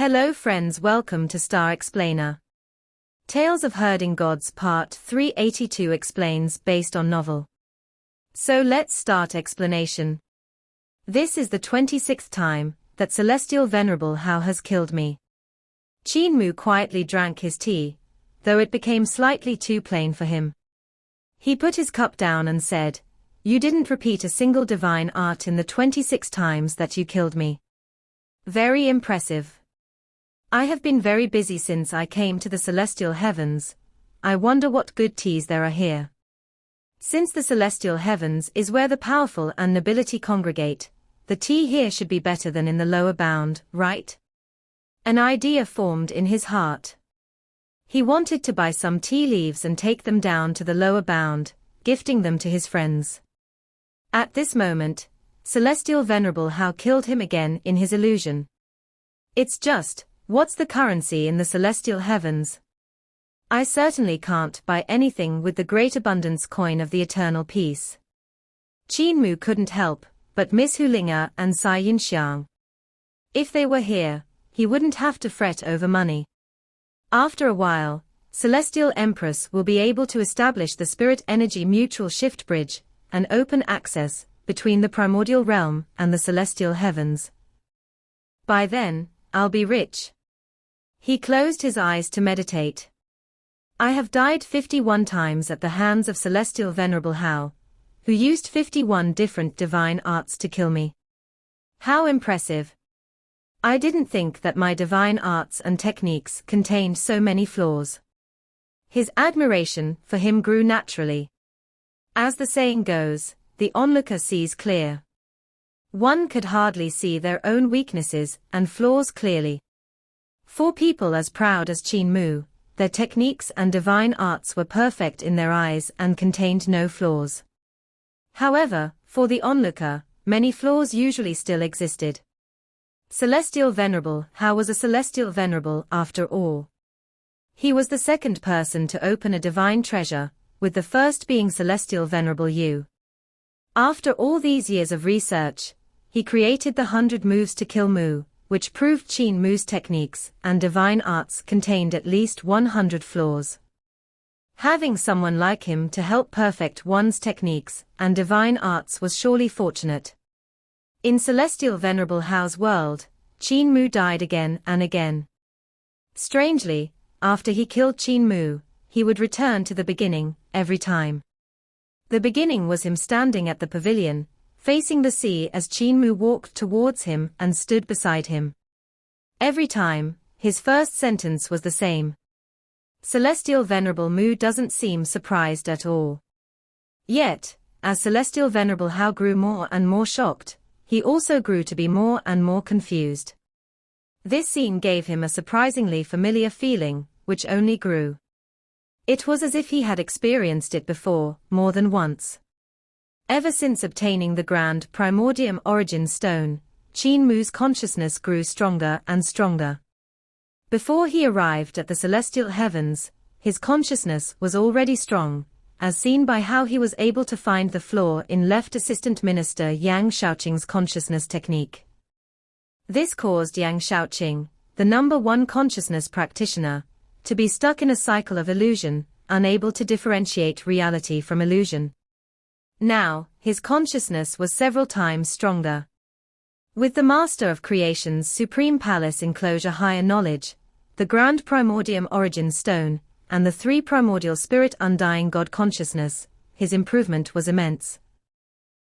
Hello friends, welcome to Star Explainer. Tales of Herding Gods Part 382 explains based on novel. So let's start explanation. This is the 26th time that Celestial Venerable Hao has killed me. Qin Mu quietly drank his tea, though it became slightly too plain for him. He put his cup down and said, "You didn't repeat a single divine art in the 26 times that you killed me. Very impressive. I have been very busy since I came to the celestial heavens. I wonder what good teas there are here. Since the celestial heavens is where the powerful and nobility congregate, the tea here should be better than in the lower bound, right?" An idea formed in his heart. He wanted to buy some tea leaves and take them down to the lower bound, gifting them to his friends. At this moment, Celestial Venerable Hao killed him again in his illusion. It's just, what's the currency in the celestial heavens? I certainly can't buy anything with the great abundance coin of the eternal peace. Qin Mu couldn't help but miss Hu Ling'er and Cai Yinxiang. If they were here, he wouldn't have to fret over money. After a while, Celestial Empress will be able to establish the spirit energy mutual shift bridge, and open access between the primordial realm and the celestial heavens. By then, I'll be rich. He closed his eyes to meditate. I have died 51 times at the hands of Celestial Venerable Hao, who used 51 different divine arts to kill me. How impressive. I didn't think that my divine arts and techniques contained so many flaws. His admiration for him grew naturally. As the saying goes, the onlooker sees clear. One could hardly see their own weaknesses and flaws clearly. For people as proud as Qin Mu, their techniques and divine arts were perfect in their eyes and contained no flaws. However, for the onlooker, many flaws usually still existed. Celestial Venerable Hao was a Celestial Venerable after all. He was the second person to open a divine treasure, with the first being Celestial Venerable Yu. After all these years of research, he created the 100 moves to kill Mu, which proved Qin Mu's techniques and divine arts contained at least 100 flaws. Having someone like him to help perfect one's techniques and divine arts was surely fortunate. In Celestial Venerable Hao's world, Qin Mu died again and again. Strangely, after he killed Qin Mu, he would return to the beginning, every time. The beginning was him standing at the pavilion, facing the sea as Qin Mu walked towards him and stood beside him. Every time, his first sentence was the same. Celestial Venerable Mu doesn't seem surprised at all. Yet, as Celestial Venerable Hao grew more and more shocked, he also grew to be more and more confused. This scene gave him a surprisingly familiar feeling, which only grew. It was as if he had experienced it before, more than once. Ever since obtaining the grand Primordium Origin Stone, Qin Mu's consciousness grew stronger and stronger. Before he arrived at the celestial heavens, his consciousness was already strong, as seen by how he was able to find the flaw in Left Assistant Minister Yang Shaoqing's consciousness technique. This caused Yang Shaoqing, the #1 consciousness practitioner, to be stuck in a cycle of illusion, unable to differentiate reality from illusion. Now, his consciousness was several times stronger. With the Master of Creation's Supreme Palace Enclosure Higher Knowledge, the Grand Primordium Origin Stone, and the 3 Primordial Spirit Undying God Consciousness, his improvement was immense.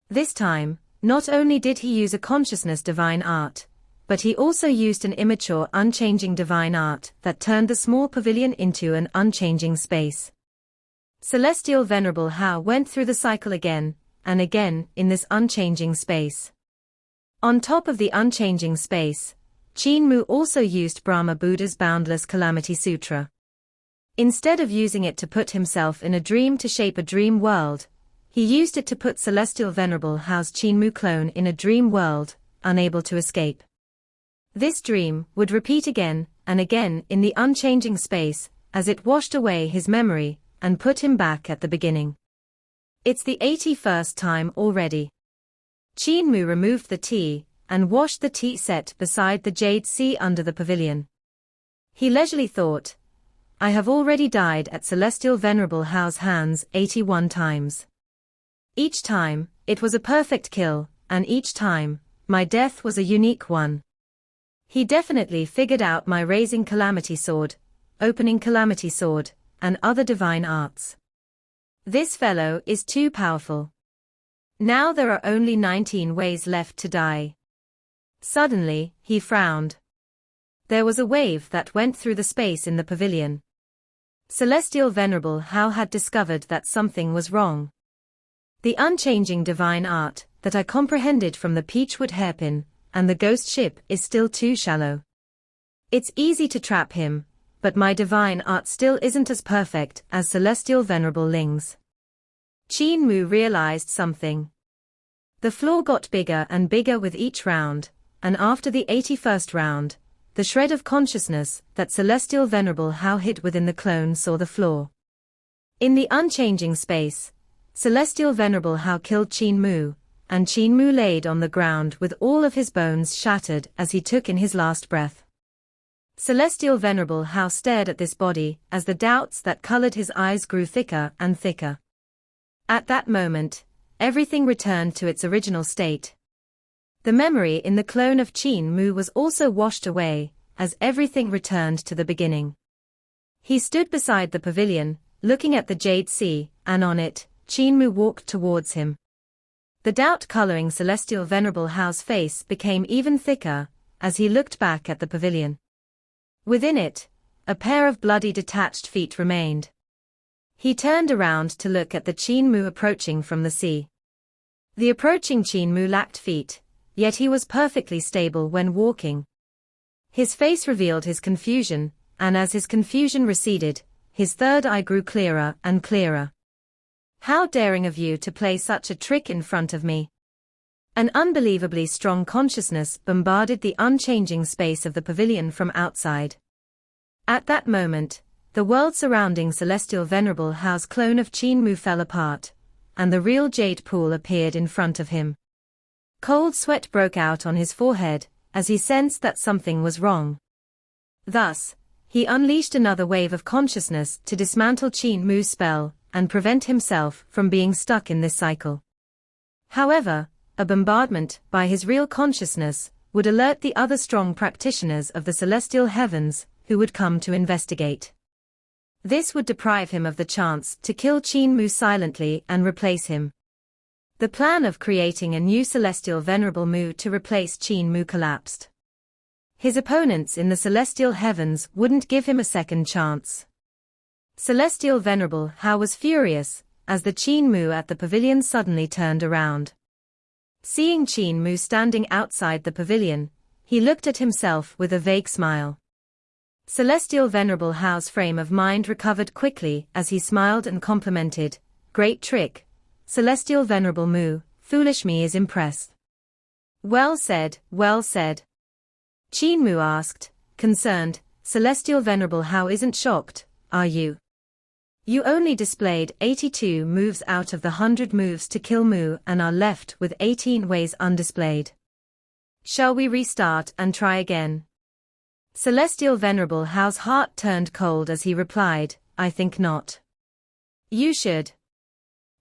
This time, not only did he use a consciousness divine art, but he also used an immature unchanging divine art that turned the small pavilion into an unchanging space. Celestial Venerable Hao went through the cycle again and again in this unchanging space. On top of the unchanging space, Qin Mu also used Brahma Buddha's Boundless Calamity Sutra. Instead of using it to put himself in a dream to shape a dream world, he used it to put Celestial Venerable Hao's Qin Mu clone in a dream world, unable to escape. This dream would repeat again and again in the unchanging space, as it washed away his memory and put him back at the beginning. It's the 81st time already. Qin Mu removed the tea, and washed the tea set beside the jade sea under the pavilion. He leisurely thought, I have already died at Celestial Venerable Hao's hands 81 times. Each time, it was a perfect kill, and each time, my death was a unique one. He definitely figured out my raising calamity sword, opening calamity sword, and other divine arts. This fellow is too powerful. Now there are only 19 ways left to die. Suddenly, he frowned. There was a wave that went through the space in the pavilion. Celestial Venerable Hao had discovered that something was wrong. The unchanging divine art that I comprehended from the peachwood hairpin and the ghost ship is still too shallow. It's easy to trap him, but my divine art still isn't as perfect as Celestial Venerable Ling's. Qin Mu realized something. The floor got bigger and bigger with each round, and after the 81st round, the shred of consciousness that Celestial Venerable Hao hid within the clone saw the floor. In the unchanging space, Celestial Venerable Hao killed Qin Mu, and Qin Mu laid on the ground with all of his bones shattered as he took in his last breath. Celestial Venerable Hao stared at this body as the doubts that colored his eyes grew thicker and thicker. At that moment, everything returned to its original state. The memory in the clone of Qin Mu was also washed away, as everything returned to the beginning. He stood beside the pavilion, looking at the jade sea, and on it, Qin Mu walked towards him. The doubt coloring Celestial Venerable Hao's face became even thicker, as he looked back at the pavilion. Within it, a pair of bloody detached feet remained. He turned around to look at the Qin Mu approaching from the sea. The approaching Qin Mu lacked feet, yet he was perfectly stable when walking. His face revealed his confusion, and as his confusion receded, his third eye grew clearer and clearer. How daring of you to play such a trick in front of me! An unbelievably strong consciousness bombarded the unchanging space of the pavilion from outside. At that moment, the world surrounding Celestial Venerable Hao's clone of Qin Mu fell apart, and the real jade pool appeared in front of him. Cold sweat broke out on his forehead, as he sensed that something was wrong. Thus, he unleashed another wave of consciousness to dismantle Qin Mu's spell, and prevent himself from being stuck in this cycle. However, a bombardment by his real consciousness would alert the other strong practitioners of the celestial heavens, who would come to investigate. This would deprive him of the chance to kill Qin Mu silently and replace him. The plan of creating a new Celestial Venerable Mu to replace Qin Mu collapsed. His opponents in the celestial heavens wouldn't give him a second chance. Celestial Venerable Hao was furious, as the Qin Mu at the pavilion suddenly turned around. Seeing Qin Mu standing outside the pavilion, he looked at himself with a vague smile. Celestial Venerable Hao's frame of mind recovered quickly as he smiled and complimented, "Great trick, Celestial Venerable Mu, foolish me is impressed." Well said, well said. Qin Mu asked, concerned, "Celestial Venerable Hao isn't shocked, are you? You only displayed 82 moves out of the 100 moves to kill Mu and are left with 18 ways undisplayed. Shall we restart and try again?" Celestial Venerable Hao's heart turned cold as he replied, "I think not. You should."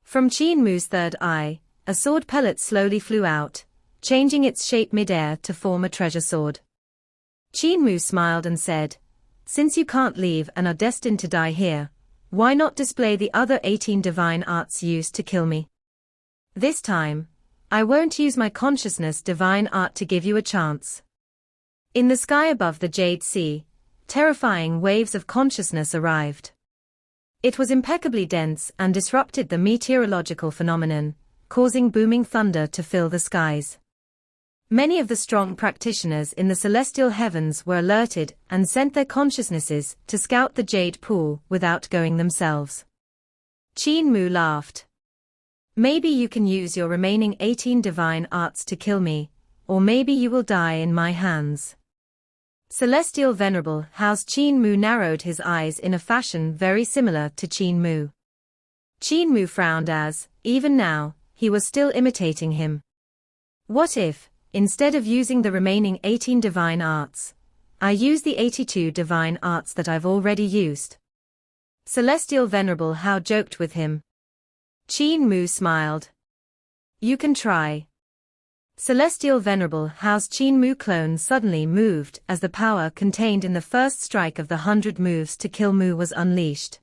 From Qin Mu's third eye, a sword pellet slowly flew out, changing its shape mid-air to form a treasure sword. Qin Mu smiled and said, "Since you can't leave and are destined to die here, why not display the other 18 divine arts used to kill me? This time, I won't use my consciousness divine art to give you a chance." In the sky above the Jade Sea, terrifying waves of consciousness arrived. It was impeccably dense and disrupted the meteorological phenomenon, causing booming thunder to fill the skies. Many of the strong practitioners in the celestial heavens were alerted and sent their consciousnesses to scout the jade pool without going themselves. Qin Mu laughed. "Maybe you can use your remaining 18 divine arts to kill me, or maybe you will die in my hands." Celestial Venerable Hao's Qin Mu narrowed his eyes in a fashion very similar to Qin Mu. Qin Mu frowned as, even now, he was still imitating him. What if, Instead of using the remaining 18 divine arts, I use the 82 divine arts that I've already used. Celestial Venerable Hao joked with him. Qin Mu smiled. You can try. Celestial Venerable Hao's Qin Mu clone suddenly moved as the power contained in the first strike of the 100 moves to kill Mu was unleashed.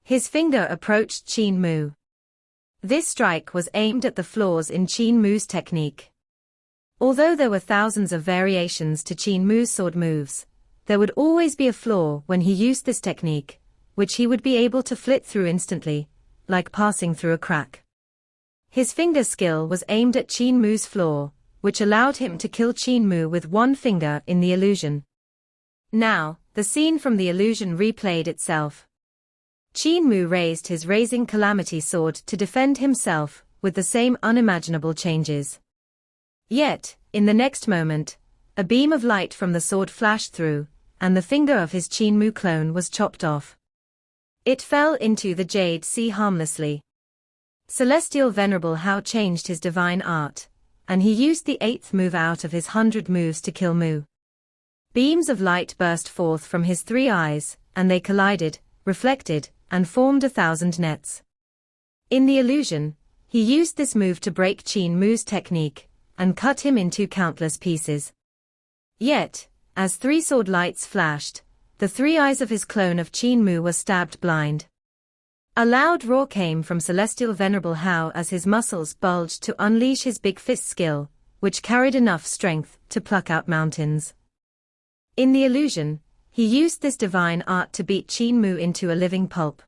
His finger approached Qin Mu. This strike was aimed at the flaws in Qin Mu's technique. Although there were thousands of variations to Qin Mu's sword moves, there would always be a flaw when he used this technique, which he would be able to flit through instantly, like passing through a crack. His finger skill was aimed at Qin Mu's flaw, which allowed him to kill Qin Mu with one finger in the illusion. Now, the scene from the illusion replayed itself. Qin Mu raised his Raising Calamity sword to defend himself, with the same unimaginable changes. Yet, in the next moment, a beam of light from the sword flashed through, and the finger of his Qin Mu clone was chopped off. It fell into the Jade Sea harmlessly. Celestial Venerable Hao changed his divine art, and he used the 8th move out of his 100 moves to kill Mu. Beams of light burst forth from his 3 eyes, and they collided, reflected, and formed 1,000 nets. In the illusion, he used this move to break Qin Mu's technique, and cut him into countless pieces. Yet, as 3 sword lights flashed, the 3 eyes of his clone of Qin Mu were stabbed blind. A loud roar came from Celestial Venerable Hao as his muscles bulged to unleash his big fist skill, which carried enough strength to pluck out mountains. In the illusion, he used this divine art to beat Qin Mu into a living pulp.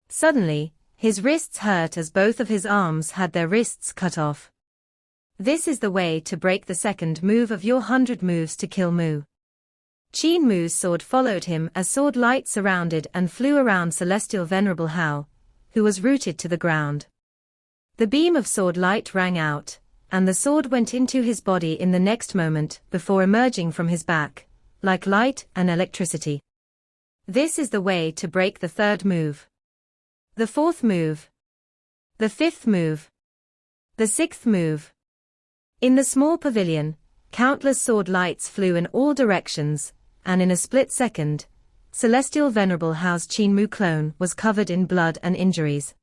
Suddenly, his wrists hurt as both of his arms had their wrists cut off. This is the way to break the second move of your 100 moves to kill Mu. Qin Mu's sword followed him as sword light surrounded and flew around Celestial Venerable Hao, who was rooted to the ground. The beam of sword light rang out, and the sword went into his body in the next moment before emerging from his back, like light and electricity. This is the way to break the 3rd move. The 4th move. The 5th move. The 6th move. In the small pavilion, countless sword lights flew in all directions, and in a split second, Celestial Venerable Hao's Qin Mu clone was covered in blood and injuries.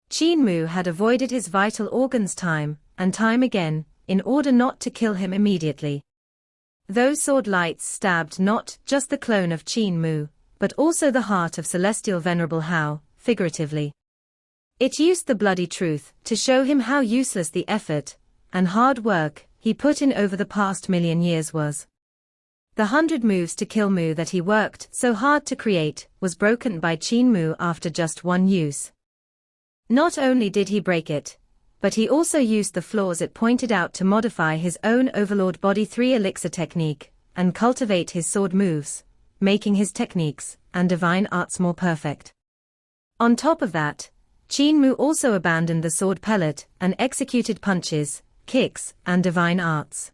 Qin Mu had avoided his vital organs time and time again, in order not to kill him immediately. Those sword lights stabbed not just the clone of Qin Mu, but also the heart of Celestial Venerable Hao, figuratively. It used the bloody truth to show him how useless the effort and hard work he put in over the past 1,000,000 years was. The 100 moves to kill Mu that he worked so hard to create was broken by Qin Mu after just one use. Not only did he break it, but he also used the flaws it pointed out to modify his own Overlord Body 3 elixir technique, and cultivate his sword moves, making his techniques and divine arts more perfect. On top of that, Qin Mu also abandoned the sword pellet and executed punches, kicks, and divine arts.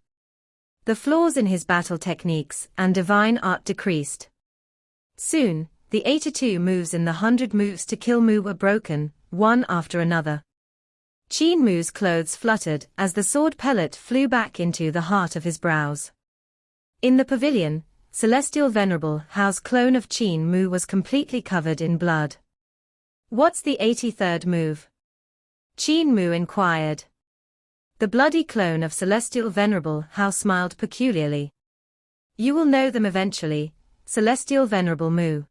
The flaws in his battle techniques and divine art decreased. Soon, the 82 moves in the 100 moves to kill Mu were broken, one after another. Qin Mu's clothes fluttered as the sword pellet flew back into the heart of his brows. In the pavilion, Celestial Venerable Hao's clone of Qin Mu was completely covered in blood. What's the 83rd move? Qin Mu inquired. The bloody clone of Celestial Venerable Hao smiled peculiarly. You will know them eventually, Celestial Venerable Mu.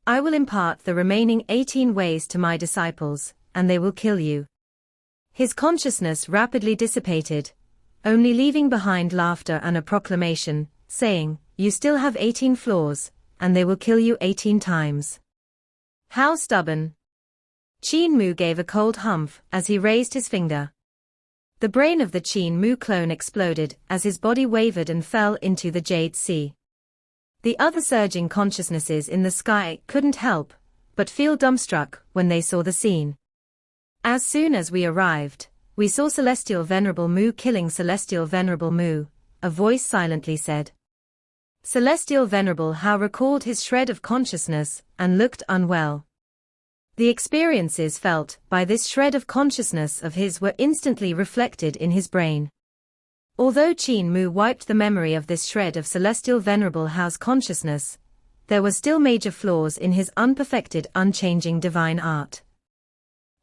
I will impart the remaining 18 ways to my disciples, and they will kill you. His consciousness rapidly dissipated, only leaving behind laughter and a proclamation, saying, You still have 18 flaws, and they will kill you 18 times. How stubborn. Qin Mu gave a cold humph as he raised his finger. The brain of the Qin Mu clone exploded as his body wavered and fell into the Jade Sea. The other surging consciousnesses in the sky couldn't help but feel dumbstruck when they saw the scene. As soon as we arrived, we saw Celestial Venerable Mu killing Celestial Venerable Mu, a voice silently said. Celestial Venerable Hao recalled his shred of consciousness and looked unwell. The experiences felt by this shred of consciousness of his were instantly reflected in his brain. Although Qin Mu wiped the memory of this shred of celestial Venerable Hao's consciousness, there were still major flaws in his unperfected, unchanging divine art.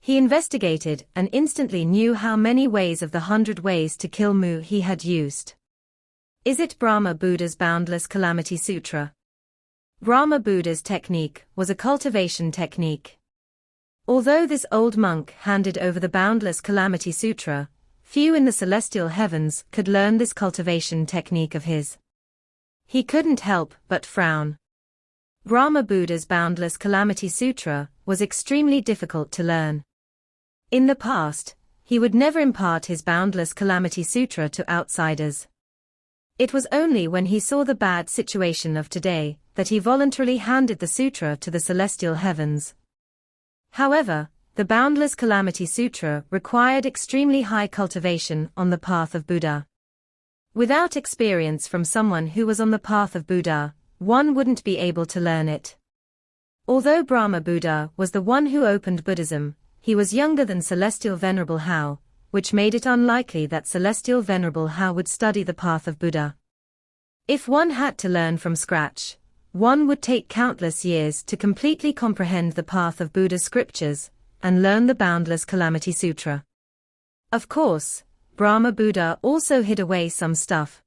He investigated and instantly knew how many ways of the 100 ways to kill Mu he had used. Is it Brahma Buddha's Boundless Calamity Sutra? Brahma Buddha's technique was a cultivation technique. Although this old monk handed over the Boundless Calamity Sutra, few in the celestial heavens could learn this cultivation technique of his. He couldn't help but frown. Brahma Buddha's Boundless Calamity Sutra was extremely difficult to learn. In the past, he would never impart his Boundless Calamity Sutra to outsiders. It was only when he saw the bad situation of today that he voluntarily handed the sutra to the celestial heavens. However, the Boundless Calamity Sutra required extremely high cultivation on the path of Buddha. Without experience from someone who was on the path of Buddha, one wouldn't be able to learn it. Although Brahma Buddha was the one who opened Buddhism, he was younger than Celestial Venerable Hao, which made it unlikely that Celestial Venerable Hao would study the path of Buddha. If one had to learn from scratch, one would take countless years to completely comprehend the path of Buddha's scriptures and learn the Boundless Calamity Sutra. Of course, Brahma Buddha also hid away some stuff.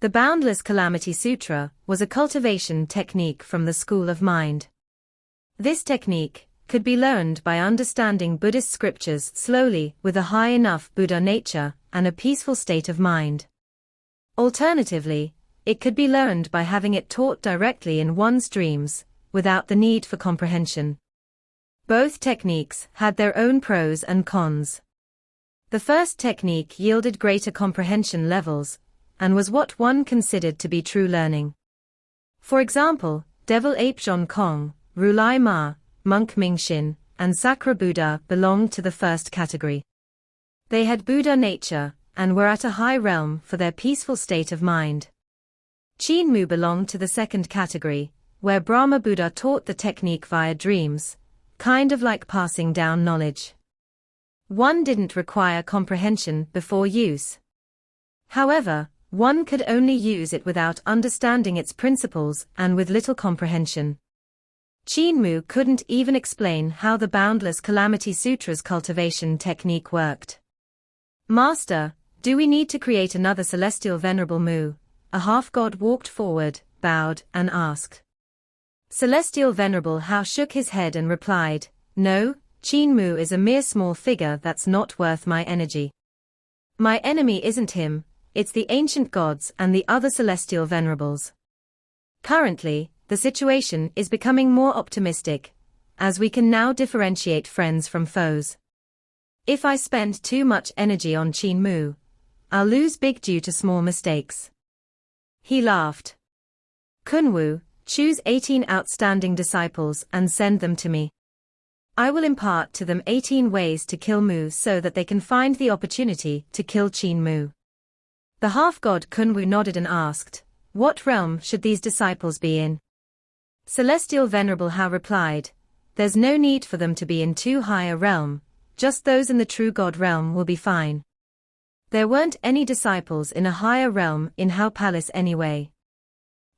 The Boundless Calamity Sutra was a cultivation technique from the school of mind. This technique could be learned by understanding Buddhist scriptures slowly with a high enough Buddha nature and a peaceful state of mind. Alternatively, it could be learned by having it taught directly in one's dreams, without the need for comprehension. Both techniques had their own pros and cons. The first technique yielded greater comprehension levels, and was what one considered to be true learning. For example, Devil Ape Zhong Kong, Rulai Ma, Monk Mingxin, and Sakra Buddha belonged to the first category. They had Buddha nature, and were at a high realm for their peaceful state of mind. Qin Mu belonged to the second category, where Brahma Buddha taught the technique via dreams, kind of like passing down knowledge. One didn't require comprehension before use. However, one could only use it without understanding its principles and with little comprehension. Qin Mu couldn't even explain how the Boundless Calamity Sutra's cultivation technique worked. Master, do we need to create another Celestial Venerable Mu? A half-god walked forward, bowed, and asked. Celestial Venerable Hao shook his head and replied, No, Qin Mu is a mere small figure that's not worth my energy. My enemy isn't him, it's the ancient gods and the other Celestial Venerables. Currently, the situation is becoming more optimistic, as we can now differentiate friends from foes. If I spend too much energy on Qin Mu, I'll lose big due to small mistakes. He laughed. Qin Mu, choose 18 outstanding disciples and send them to me. I will impart to them 18 ways to kill Mu so that they can find the opportunity to kill Qin Mu. The half-god Qin Mu nodded and asked, What realm should these disciples be in? Celestial Venerable Hao replied, There's no need for them to be in too high a realm, just those in the true God realm will be fine. There weren't any disciples in a higher realm in Hao Palace anyway.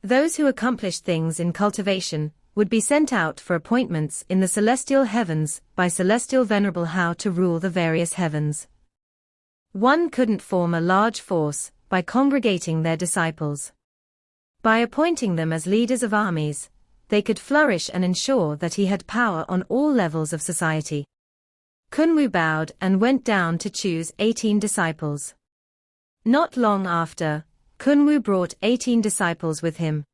Those who accomplished things in cultivation would be sent out for appointments in the celestial heavens by Celestial Venerable Hao to rule the various heavens. One couldn't form a large force by congregating their disciples. By appointing them as leaders of armies, they could flourish and ensure that he had power on all levels of society. Qin Mu bowed and went down to choose 18 disciples. Not long after, Qin Mu brought 18 disciples with him.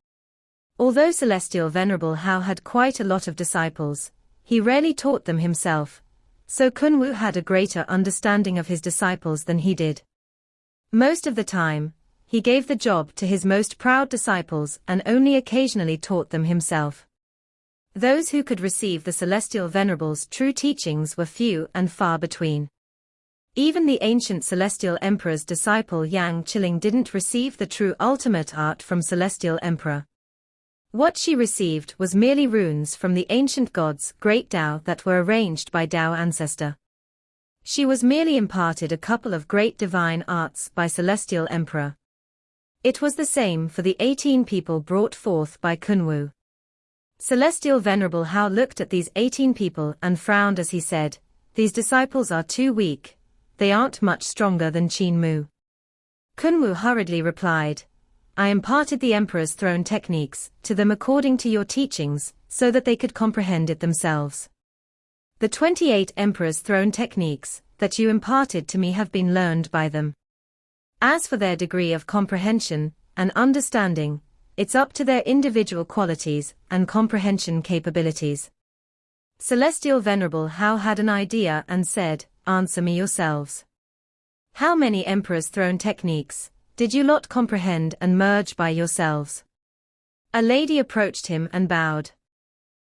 Although Celestial Venerable Hao had quite a lot of disciples, he rarely taught them himself, so Qin Mu had a greater understanding of his disciples than he did. Most of the time, he gave the job to his most proud disciples and only occasionally taught them himself. Those who could receive the Celestial Venerable's true teachings were few and far between. Even the ancient Celestial Emperor's disciple Yang Qiling didn't receive the true ultimate art from Celestial Emperor. What she received was merely runes from the ancient gods' great Tao that were arranged by Tao ancestor. She was merely imparted a couple of great divine arts by Celestial Emperor. It was the same for the 18 people brought forth by Qin Mu. Celestial Venerable Hao looked at these 18 people and frowned as he said, "These disciples are too weak. They aren't much stronger than Qin Mu." Qin Mu hurriedly replied, "I imparted the Emperor's throne techniques to them according to your teachings, so that they could comprehend it themselves. The 28 Emperor's throne techniques that you imparted to me have been learned by them. As for their degree of comprehension and understanding, it's up to their individual qualities and comprehension capabilities." Celestial Venerable Hao had an idea and said, "Answer me yourselves. How many Emperor's throne techniques did you lot comprehend and merge by yourselves?" A lady approached him and bowed.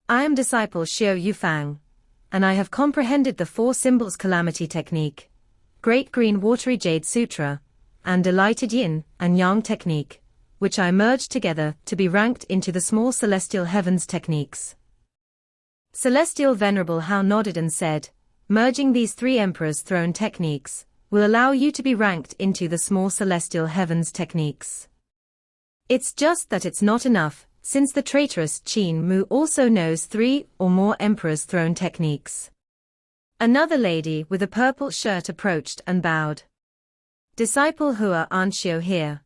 "I am disciple Xiao Yufang, and I have comprehended the 4 symbols calamity technique, Great Green Watery Jade Sutra, and Delighted Yin and Yang technique, which I merged together to be ranked into the small celestial heavens techniques." Celestial Venerable Hao nodded and said, "Merging these 3 Emperor's throne techniques will allow you to be ranked into the small celestial heavens techniques. It's just that it's not enough, since the traitorous Qin Mu also knows 3 or more Emperor's throne techniques." Another lady with a purple shirt approached and bowed. "Disciple Hua Anxiu here.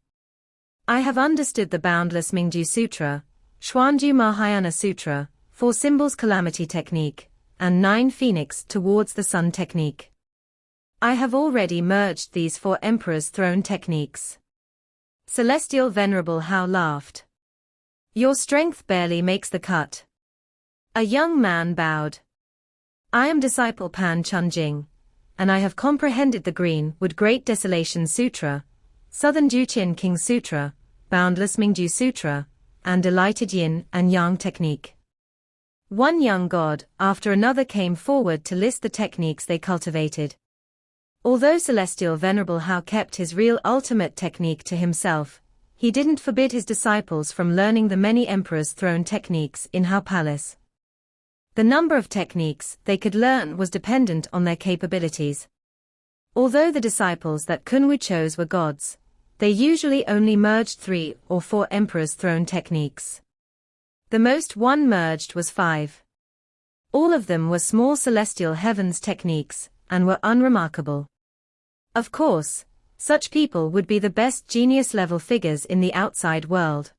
I have understood the Boundless Mingju Sutra, Xuanju Mahayana Sutra, 4 Symbols Calamity Technique, and 9 Phoenix Towards the Sun Technique. I have already merged these 4 Emperor's throne techniques." Celestial Venerable Hao laughed. "Your strength barely makes the cut." A young man bowed. "I am disciple Pan Chunjing, and I have comprehended the Greenwood Great Desolation Sutra, Southern Juqian King Sutra, Boundless Mingju Sutra, and Delighted Yin and Yang technique." One young god after another came forward to list the techniques they cultivated. Although Celestial Venerable Hao kept his real ultimate technique to himself, he didn't forbid his disciples from learning the many Emperor's throne techniques in Hao Palace. The number of techniques they could learn was dependent on their capabilities. Although the disciples that Qin Mu chose were gods, they usually only merged 3 or 4 Emperor's throne techniques. The most one merged was 5. All of them were small celestial heavens techniques, and were unremarkable. Of course, such people would be the best genius-level figures in the outside world.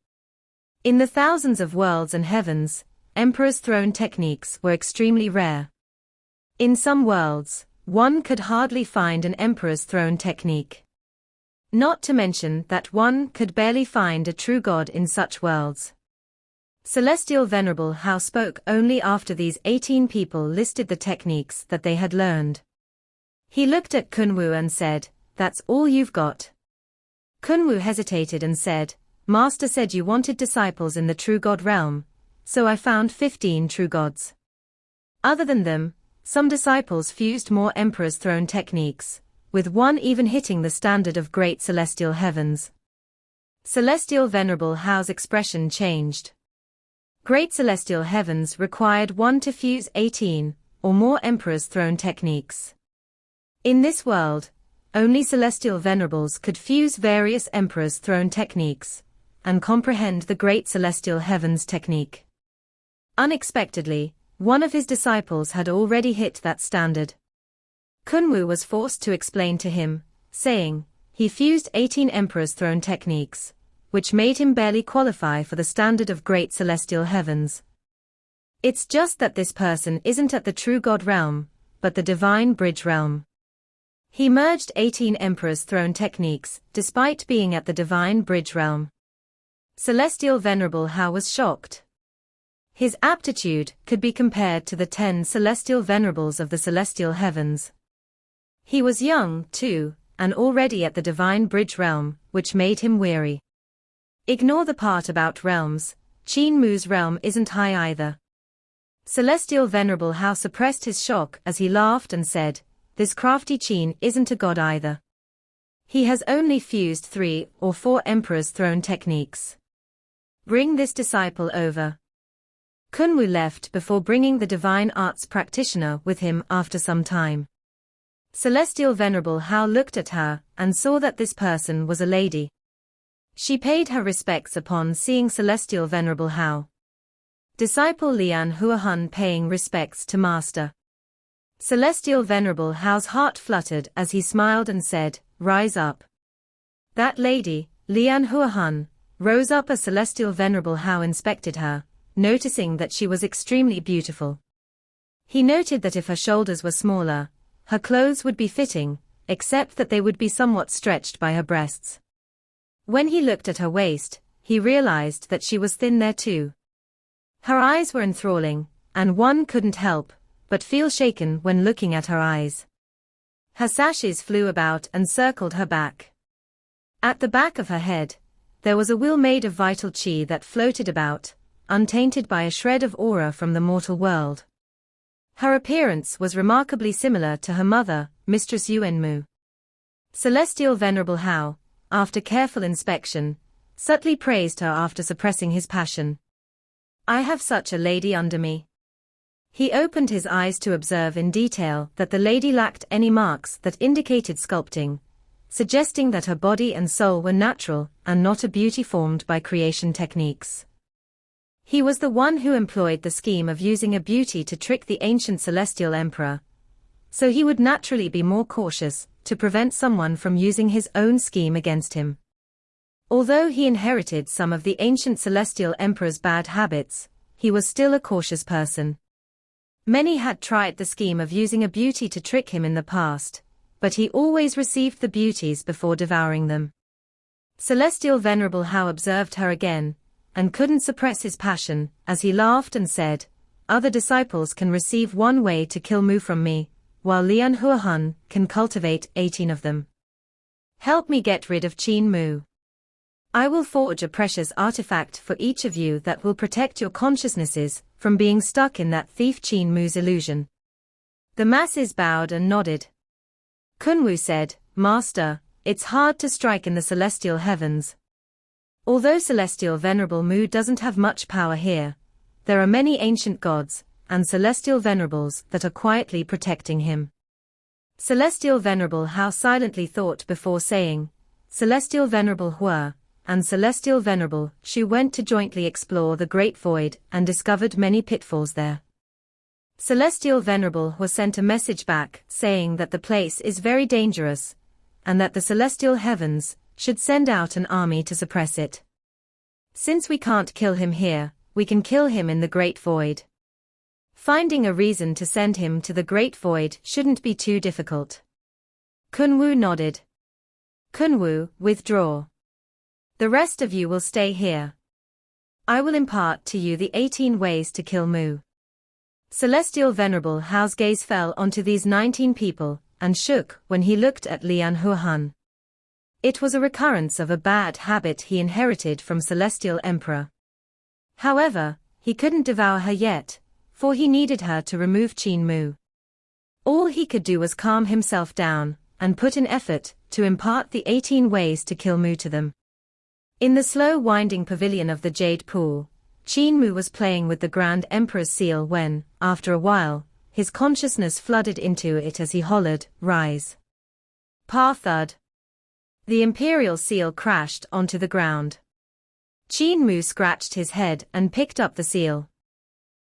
In the thousands of worlds and heavens, Emperor's throne techniques were extremely rare. In some worlds, one could hardly find an Emperor's throne technique. Not to mention that one could barely find a true god in such worlds. Celestial Venerable Hao spoke only after these 18 people listed the techniques that they had learned. He looked at Qin Mu and said, "That's all you've got?" Qin Mu hesitated and said, "Master said you wanted disciples in the true god realm, so I found 15 true gods. Other than them, some disciples fused more Emperor's throne techniques, with one even hitting the standard of great celestial heavens." Celestial Venerable Hao's expression changed. Great celestial heavens required one to fuse 18 or more Emperor's throne techniques. In this world, only celestial venerables could fuse various Emperor's throne techniques and comprehend the great celestial heavens technique. Unexpectedly, one of his disciples had already hit that standard. Qin Mu was forced to explain to him, saying, he fused 18 Emperor's throne techniques, which made him barely qualify for the standard of great celestial heavens. It's just that this person isn't at the true God realm, but the divine bridge realm. He merged 18 Emperor's throne techniques, despite being at the divine bridge realm. Celestial Venerable Hao was shocked. His aptitude could be compared to the 10 celestial venerables of the celestial heavens. He was young, too, and already at the divine bridge realm, which made him weary. Ignore the part about realms, Qin Mu's realm isn't high either. Celestial Venerable Hao suppressed his shock as he laughed and said, this crafty Qin isn't a god either. He has only fused 3 or 4 Emperor's throne techniques. Bring this disciple over. Qin Mu left before bringing the divine arts practitioner with him after some time. Celestial Venerable Hao looked at her and saw that this person was a lady. She paid her respects upon seeing Celestial Venerable Hao. Disciple Lian Huahun paying respects to Master. Celestial Venerable Hao's heart fluttered as he smiled and said, "Rise up." That lady, Lian Huahun, rose up as Celestial Venerable Hao inspected her, noticing that she was extremely beautiful. He noted that if her shoulders were smaller, her clothes would be fitting, except that they would be somewhat stretched by her breasts. When he looked at her waist, he realized that she was thin there too. Her eyes were enthralling, and one couldn't help but feel shaken when looking at her eyes. Her sashes flew about and circled her back. At the back of her head, there was a wheel made of vital qi that floated about, untainted by a shred of aura from the mortal world. Her appearance was remarkably similar to her mother, Mistress Qin Mu. Celestial Venerable Hao, after careful inspection, subtly praised her after suppressing his passion. "I have such a lady under me." He opened his eyes to observe in detail that the lady lacked any marks that indicated sculpting, suggesting that her body and soul were natural and not a beauty formed by creation techniques. He was the one who employed the scheme of using a beauty to trick the ancient celestial emperor, so he would naturally be more cautious to prevent someone from using his own scheme against him. Although he inherited some of the ancient celestial emperor's bad habits, he was still a cautious person. Many had tried the scheme of using a beauty to trick him in the past, but he always received the beauties before devouring them. Celestial Venerable Hao observed her again, and couldn't suppress his passion, as he laughed and said, "Other disciples can receive one way to kill Mu from me, while Lian Huahun can cultivate 18 of them. Help me get rid of Qin Mu. I will forge a precious artifact for each of you that will protect your consciousnesses from being stuck in that thief Qin Mu's illusion." The masses bowed and nodded. Qin Mu said, "Master, it's hard to strike in the celestial heavens. Although Celestial Venerable Mu doesn't have much power here, there are many ancient gods and celestial venerables that are quietly protecting him." Celestial Venerable Hao silently thought before saying, "Celestial Venerable Hua and Celestial Venerable Shu went to jointly explore the Great Void and discovered many pitfalls there. Celestial Venerable Hua sent a message back saying that the place is very dangerous, and that the celestial heavens should send out an army to suppress it. Since we can't kill him here, we can kill him in the Great Void. Finding a reason to send him to the Great Void shouldn't be too difficult." Qin Mu nodded. "Qin Mu, withdraw. The rest of you will stay here. I will impart to you the 18 ways to kill Mu." Celestial Venerable Hao's gaze fell onto these 19 people, and shook when he looked at Lian Huahun. It was a recurrence of a bad habit he inherited from Celestial Emperor. However, he couldn't devour her yet, for he needed her to remove Qin Mu. All he could do was calm himself down, and put in effort to impart the 18 ways to kill Mu to them. In the slow winding pavilion of the Jade Pool, Qin Mu was playing with the Grand Emperor's seal when, after a while, his consciousness flooded into it as he hollered, "Rise." Pa thud. The imperial seal crashed onto the ground. Qin Mu scratched his head and picked up the seal.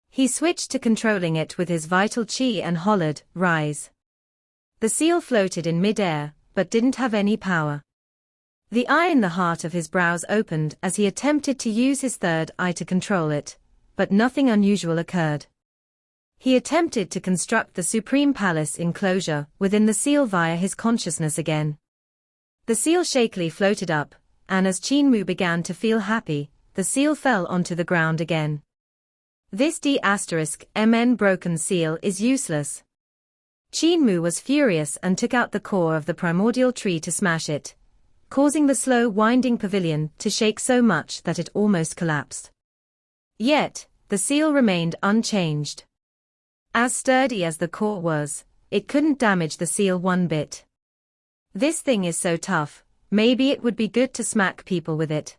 He switched to controlling it with his vital qi and hollered, "Rise." The seal floated in mid-air, but didn't have any power. The eye in the heart of his brows opened as he attempted to use his third eye to control it, but nothing unusual occurred. He attempted to construct the Supreme Palace enclosure within the seal via his consciousness again. The seal shakily floated up, and as Qin Mu began to feel happy, the seal fell onto the ground again. This D***MN broken seal is useless. Qin Mu was furious and took out the core of the primordial tree to smash it, causing the slow winding pavilion to shake so much that it almost collapsed. Yet, the seal remained unchanged. As sturdy as the core was, it couldn't damage the seal one bit. "This thing is so tough, maybe it would be good to smack people with it."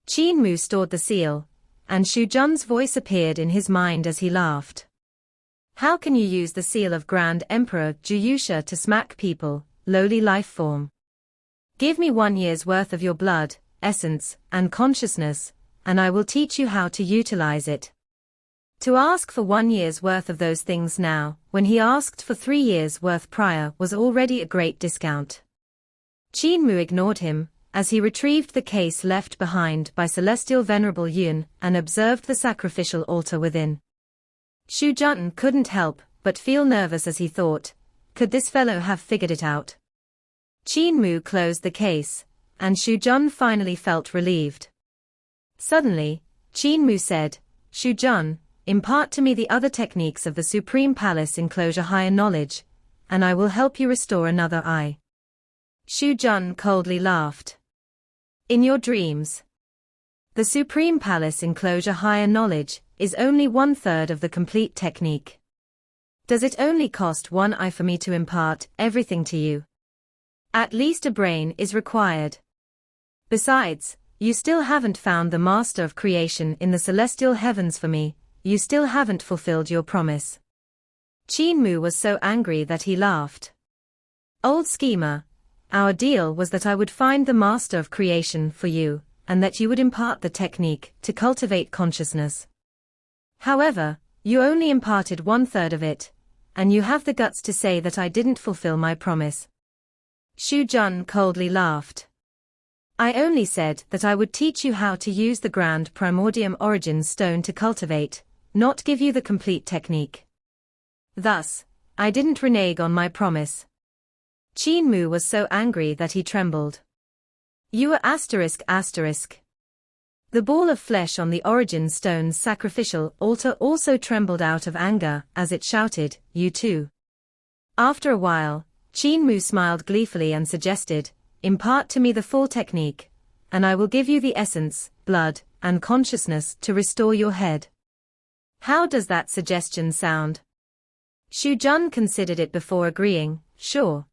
Qin Mu stored the seal, and Shu Jun's voice appeared in his mind as he laughed. How can you use the seal of Grand Emperor Juyusha to smack people, lowly life form? Give me 1 year's worth of your blood, essence, and consciousness, and I will teach you how to utilize it. To ask for 1 year's worth of those things now, when he asked for 3 years' worth prior, was already a great discount. Qin Mu ignored him, as he retrieved the case left behind by Celestial Venerable Yun and observed the sacrificial altar within. Xu Jun couldn't help but feel nervous as he thought, could this fellow have figured it out? Qin Mu closed the case, and Xu Jun finally felt relieved. Suddenly, Qin Mu said, Xu Jun, impart to me the other techniques of the Supreme Palace Enclosure higher knowledge, and I will help you restore another eye. Xu Jun coldly laughed. In your dreams. The Supreme Palace Enclosure higher knowledge is only 1/3 of the complete technique. Does it only cost 1 eye for me to impart everything to you? At least a brain is required. Besides, you still haven't found the Master of Creation in the celestial heavens for me, you still haven't fulfilled your promise. Qin Mu was so angry that he laughed. Old schemer, our deal was that I would find the Master of Creation for you, and that you would impart the technique to cultivate consciousness. However, you only imparted 1/3 of it, and you have the guts to say that I didn't fulfill my promise. Xu Jun coldly laughed. I only said that I would teach you how to use the Grand Primordium Origin Stone to cultivate, not give you the complete technique. Thus, I didn't renege on my promise. Qin Mu was so angry that he trembled. You were ****. The ball of flesh on the Origin Stone's sacrificial altar also trembled out of anger as it shouted, you too. After a while, Qin Mu smiled gleefully and suggested, impart to me the full technique, and I will give you the essence, blood, and consciousness to restore your head. How does that suggestion sound? Xu Jun considered it before agreeing, sure.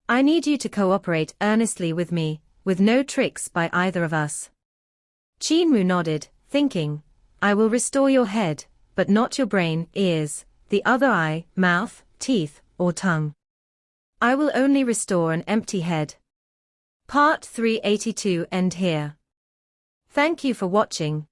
I need you to cooperate earnestly with me, with no tricks by either of us. Qin Mu nodded, thinking, I will restore your head, but not your brain, ears, the other eye, mouth, teeth, or tongue. I will only restore an empty head. Part 382 end here. Thank you for watching.